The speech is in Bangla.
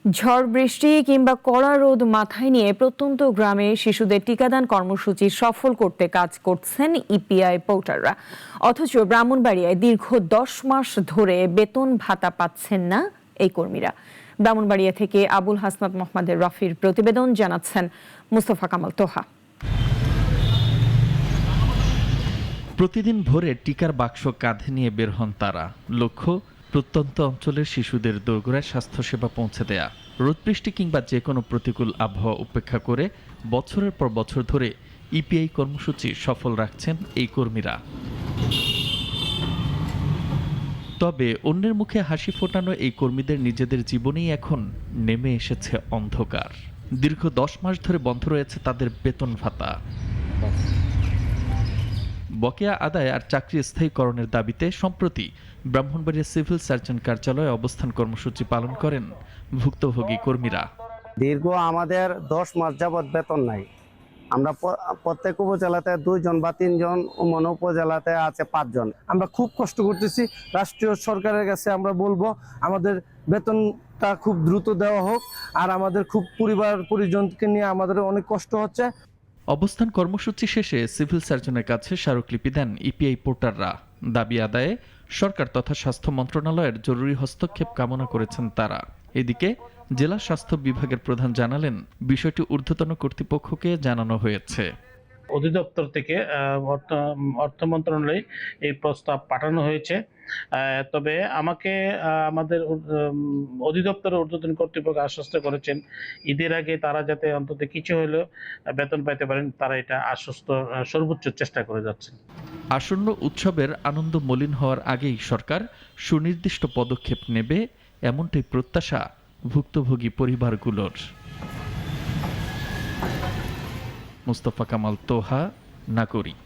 ঝড় বৃষ্টি কিংবা কড়া রোদ মাথায় নিয়ে প্রত্যন্ত গ্রামে শিশুদের টিকাদান কর্মসূচি সফল করতে কাজ করছেন ইপিআই পোর্টাররা। অথচ ব্রাহ্মণবাড়িয়ায় দীর্ঘ 10 মাস ধরে বেতন ভাতা পাচ্ছেন না এই কর্মীরা। ব্রাহ্মণবাড়িয়া থেকে আবুল হাসনাত মোহাম্মদের রাফির প্রতিবেদন, জানাচ্ছেন মুস্তফা কামাল তোহা। প্রতিদিন ভোরে টিকার বাক্স কাঁধে নিয়ে বের হন তারা। লক্ষ্য প্রত্যন্ত অঞ্চলের শিশুদের দোরগোড়ায় স্বাস্থ্যসেবা পৌঁছে দেয়া। রোদ বৃষ্টি কিংবা যে কোনো প্রতিকূল আবহাওয়া উপেক্ষা করে বছরের পর বছর ধরে ইপিআই কর্মসূচি সফল রাখছেন এই কর্মীরা। তবে অন্যের মুখে হাসি ফোটানো এই কর্মীদের নিজেদের জীবনেই এখন নেমে এসেছে অন্ধকার। দীর্ঘ 10 মাস ধরে বন্ধ রয়েছে তাদের বেতন ভাতা। বকেয়া আদায় আর চাকরি স্থায়ীকরণের দাবিতে সম্প্রতি ব্রাহ্মণবাড়িয়া সিভিল সার্জন কার্যালয়ে অবস্থান কর্মসূচি পালন করেন ভুক্তভোগী কর্মীরা। দীর্ঘ আমাদের 10 মাস যাবৎ বেতন নাই। আমরা প্রত্যেক উপজেলাতে 2 জন বা 3 জন, মনো উপজেলাতে আছে 5 জন। আমরা খুব কষ্ট করতেছি। রাষ্ট্রীয় সরকারের কাছে আমরা বলবো আমাদের বেতনটা খুব দ্রুত দেওয়া হোক। আর আমাদের খুব পরিবার পরিজনকে নিয়ে আমাদের অনেক কষ্ট হচ্ছে। অবস্থান কর্মসূচি শেষে সিভিল সার্জনের কাছে স্মারকলিপি দেন ইপিআই পোর্টাররা। দাবি আদায়ে সরকার তথা স্বাস্থ্য মন্ত্রণালয়ের জরুরি হস্তক্ষেপ কামনা করেছেন তারা। এদিকে জেলা স্বাস্থ্য বিভাগের প্রধান জানালেন, বিষয়টি ঊর্ধ্বতন কর্তৃপক্ষকে জানানো হয়েছে। অধিদপ্তর থেকে অর্থ মন্ত্রণালয়ে এই প্রস্তাব পাঠানো হয়েছে। তবে আমাকে আমাদের অধিদপ্তরের ঊর্ধ্বতন কর্তৃপক্ষ আশ্বস্ত করেছেন ঈদের আগে তারা যাতে অন্তত কিছু হলেও বেতন পাইতে পারেন, তারা এটা আশ্বস্ত সর্বোচ্চ চেষ্টা করে যাচ্ছেন। আসন্ন উৎসবের আনন্দ মলিন হওয়ার আগেই সরকার সুনির্দিষ্ট পদক্ষেপ নেবে, এমনটাই প্রত্যাশা ভুক্তভোগী পরিবারগুলোর। মুস্তফা কামাল তোহা, নাগরিক।